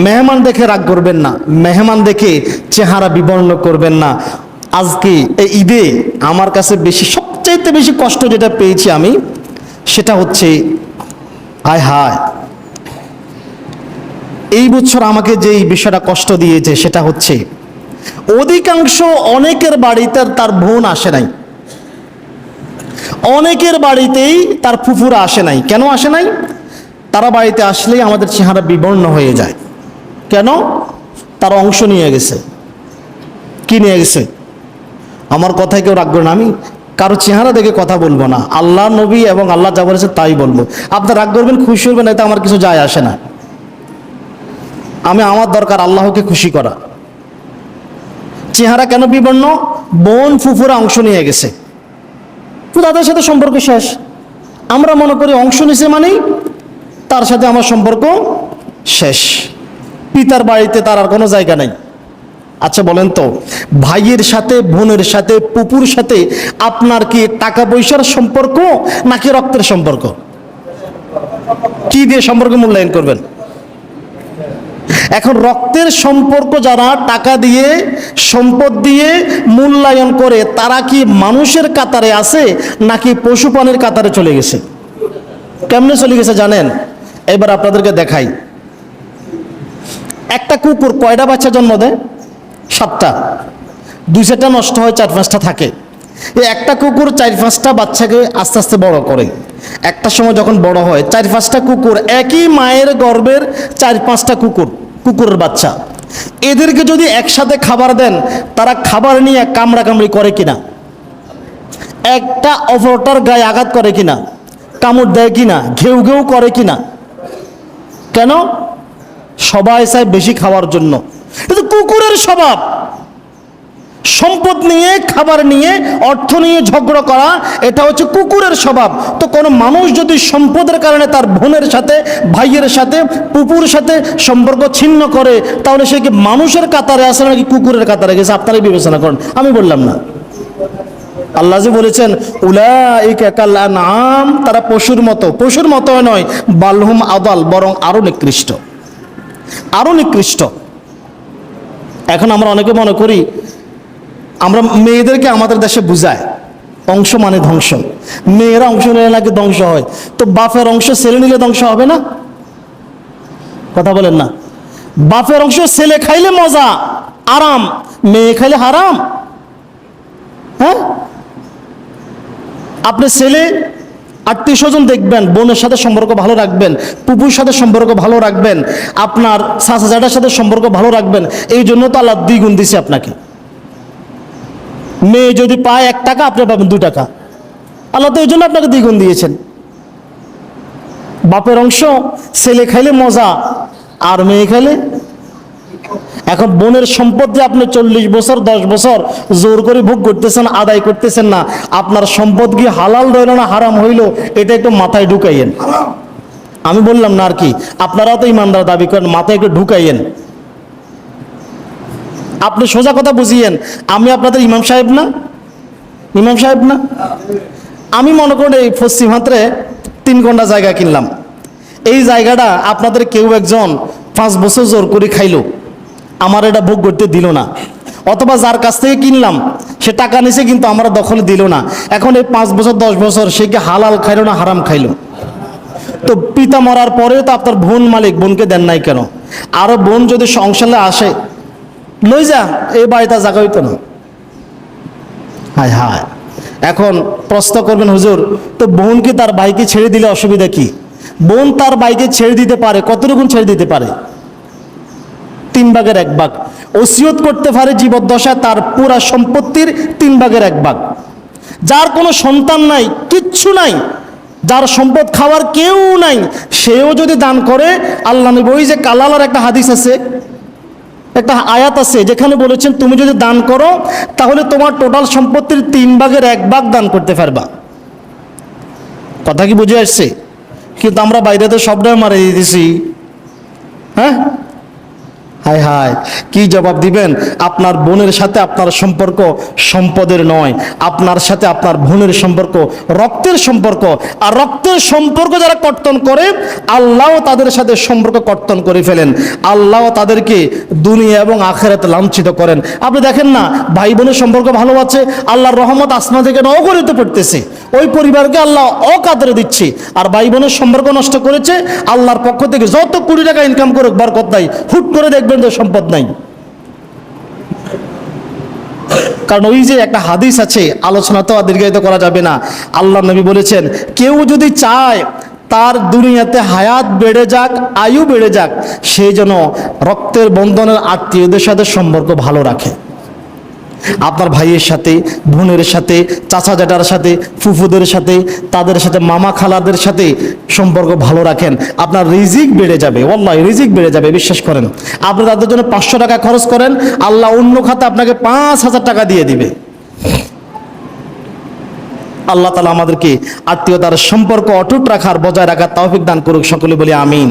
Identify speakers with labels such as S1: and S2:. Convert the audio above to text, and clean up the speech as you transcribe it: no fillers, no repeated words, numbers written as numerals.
S1: মেহমান দেখে রাগ করবেন না, মেহমান দেখে চেহারা বিবর্ণ করবেন না। আজকে এই ঈদে আমার কাছে সবচাইতে বেশি কষ্ট যেটা পেয়েছি আমি, সেটা হচ্ছে আয় হায়, এই বছর আমাকে যেই বিষয়টা কষ্ট দিয়েছে সেটা হচ্ছে অধিকাংশ অনেকের বাড়িতে তার বোন আসে নাই, অনেকের বাড়িতেই তার ফুফুরা আসে নাই। কেন আসে নাই? তারা বাড়িতে আসলেই আমাদের চেহারা বিবর্ণ হয়ে যায়। কেন? তার অংশ নিয়ে গেছে। কি নিয়ে গেছে? আমার কথায় কেউ রাগ করবে না, আমি কারো চেহারা দেখে কথা বলবো না, আল্লাহ নবী এবং আল্লাহ যা বলেছে তাই বলবো। আপনার রাগ করবেন, খুশি হবেন, এতে আমার কিছু যায় আসে না। আমার দরকার আল্লাহকে খুশি করা। চেহারা কেন বিবর্ণ? বোন ফুফুরা অংশ নিয়ে গেছে, তো তাদের সাথে সম্পর্ক শেষ। আমরা মনে করি অংশ নিছে মানেই তার সাথে আমার সম্পর্ক শেষ, পিতার বাড়িতে তার আর কোনো জায়গা নাই। আচ্ছা বলেন তো, ভাইয়ের সাথে, বোনের সাথে, পুপুর সাথে আপনার কি টাকা পয়সার সম্পর্ক নাকি রক্তের সম্পর্ক? কি দিয়ে সম্পর্ক মূল্যায়ন করবেন? এখন রক্তের সম্পর্ক যারা টাকা দিয়ে, সম্পদ দিয়ে মূল্যায়ন করে, তারা কি মানুষের কাতারে আছে নাকি পশু প্রাণীর কাতারে চলে গেছে? কেমনে চলে গেছে জানেন? এবার আপনাদেরকে দেখাই। একটা কুকুর কয়টা বাচ্চা জন্ম দেয়? 7টা। 2-4টা নষ্ট হয়, 4-5টা থাকে। এই একটা কুকুর 4-5টা বাচ্চাকে আস্তে আস্তে বড় করে। একটা সময় যখন বড় হয়, 4-5টা কুকুর, একই মায়ের গর্ভের 4-5টা কুকুরের বাচ্চা, এদেরকে যদি একসাথে খাবার দেন, তারা খাবার নিয়ে কামড়াকামড়ি করে কিনা? একটা অপরটার গায়ে আঘাত করে কিনা? কামড় দেয় কিনা? ঘেউ ঘেউ করে কিনা? কেন? সবাই চায় বেশি খাওয়ার জন্য। এটা কুকুরের স্বভাব। সম্পদ নিয়ে, খাবার নিয়ে, অর্থ নিয়ে ঝগড়া করা, এটা হচ্ছে কুকুরের স্বভাব। তো কোনো মানুষ যদি সম্পদের কারণে তার বোনের সাথে, ভাইয়ের সাথে, পুপুর সাথে সম্পর্ক ছিন্ন করে, তাহলে সে কি মানুষের কাতারে আসে নাকি কুকুরের কাতারে গেছে? আপনারাই বিবেচনা করেন, আমি বললাম না। আল্লাহ যে বলেছেন উলাইকা কাল আনআম, তারা পশুর মতো। পশুর মতো নয়, বালহুম আদাল, বরং আরো নিকৃষ্ট, আরো নিকৃষ্ট। এখন আমরা অনেকে মনে করি, আমরা মেয়েদেরকে আমাদের দেশে বুঝায় অংশ মানে ধ্বংস। মেয়েরা অংশ নিলে নাকি ধ্বংস হয়। তো বাপের অংশ ছেলে নিলে ধ্বংস হবে না? কথা বলেন না। বাপের অংশ ছেলে খাইলে মজা, আরাম, মেয়ে খাইলে হারাম। হ্যাঁ, আপনি ছেলে আত্মীয় স্বজন দেখবেন, বোনের সাথে সম্পর্ক ভালো রাখবেন, পুপুর সাথে সম্পর্ক ভালো রাখবেন, আপনার চাচাজাটার সাথে সম্পর্ক ভালো রাখবেন। এই জন্য তো আল্লাহ 2 গুণ দিছে আপনাকে। মেয়ে যদি পায় 1 টাকা, আপনি পাবেন 2 টাকা। আল্লাহ তো এই জন্য আপনাকে 2 গুণ দিয়েছেন। বাপের অংশ ছেলে খাইলে মজা, আর মেয়ে খাইলে। এখন বোনের সম্পদ যে আপনি 40 বছর 10 বছর জোর করে ভোগ করতেছেন, আদায় করতেছেন না, আপনার সম্পদ কি হালাল রইল না হারাম হইল, এটা একটু মাথায় ঢুকাইয়েন। আমি বললাম না আর কি, আপনারাও তো ইমানদার দাবি করেন, মাথায় একটু ঢুকাইয়েন। আপনি সোজা কথা বুঝিয়েন, আমি আপনাদের ইমাম সাহেব না? ইমাম সাহেব না? আমি মনে করি এই পশ্চিমাত্রে 3 ঘন্টা জায়গা কিনলাম। এই জায়গাটা আপনাদের কেউ একজন 5 বছর জোর করে খাইলো, আমার এটা ভোগ করতে দিল না। অথবা যার কাছ থেকে কিনলাম সে টাকা নিছে কিন্তু আমার দখলে দিল না। এখন এই 5 বছর 10 বছর সে কি হালাল খাইলো না হারাম খাইলো? তো পিতা মরার পরেও তো আপনার বোন মালিক, বোনকে দেন নাই কেন? আরো বোন যদি সংসারে আসে, লই যা, এই বাড়িটা জায়গা হইতো না। হায় হায়। এখন প্রশ্ন করবেন, হুজুর তো বোন কি তার ভাইকে ছেড়ে দিলে অসুবিধা কি? বোন তার ভাইকে ছেড়ে দিতে পারে, কতটুকু ছেড়ে দিতে পারে? 3 ভাগের 1 ভাগ। ওসিয়ত করতে পারে জীবদ্দশায় তার পুরা সম্পত্তির 3 ভাগের 1 ভাগ। যার কোনো সন্তান নাই, কিচ্ছু নাই, যার সম্পদ খাওয়ার কেউ নাই, সেও যদি দান করে, আল্লাহ নবী, ওই যে কালালার একটা হাদিস আছে, একটা আয়াত আছে যেখানে বলেছেন তুমি যদি দান করো তাহলে তোমার টোটাল সম্পত্তির 3 ভাগের 1 ভাগ দান করতে পারবা। কথা কি বুঝে আসছে? কিন্তু আমরা বাইরেতে সবটাই মারা দিতেছি। হ্যাঁ, হায় হায়, কি জবাব দিবেন? আপনার বোনের সাথে আপনার সম্পর্ক সম্পদের নয়, আপনার সাথে আপনার বোনের সম্পর্ক রক্তের সম্পর্ক। আর রক্তের সম্পর্ক যারা কর্তন করে, আল্লাহ তাদের সাথে সম্পর্ক কর্তন করে ফেলেন, আল্লাহ তাদেরকে দুনিয়া এবং আখিরাতে লাঞ্ছিত করেন। আপনি দেখেন না, ভাই বোনের সম্পর্ক ভালো আছে, আল্লাহর রহমত আসমান থেকে নগরিত পড়তেছে, ওই পরিবারকে আল্লাহ অকাদরে দিচ্ছে। আর ভাই বোনের সম্পর্ক নষ্ট করেছে, আল্লাহর পক্ষ থেকে যত কোটি টাকা ইনকাম করুক বরকত নাই, হুট করে দেখবেন যে সম্পদ নাই। কারণ ওই যে একটা হাদিস আছে, আলোচনা তো দীর্ঘায়িত করা যাবে না, আল্লাহ নবী বলেছেন, কেউ যদি চায় তার দুনিয়াতে হায়াত বেড়ে যাক, আয়ু বেড়ে যাক, সেই জন্য রক্তের বন্ধনের আত্মীয়দের সাথে সম্পর্ক ভালো রাখে। আপনার ভাইয়ের সাথে, বোনের সাথে, চাচা জ্যাঠার সাথে, ফুফুদের সাথে, তাদের সাথে মামা খালাদের সাথে সম্পর্ক ভালো রাখেন, আপনার রিজিক বেড়ে যাবে। ওয়াল্লাহি রিজিক বেড়ে যাবে, বিশ্বাস করেন। আপনি তাদের জন্য 500 টাকা খরচ করেন, আল্লাহ অন্য খাতে আপনাকে 5000 টাকা দিয়ে দিবে। আল্লাহ তাআলা আমাদেরকে আত্মীয়তার সম্পর্ক অটুট রাখার, বজায় রাখার তৌফিক দান করুক। সকলে বলি আমিন।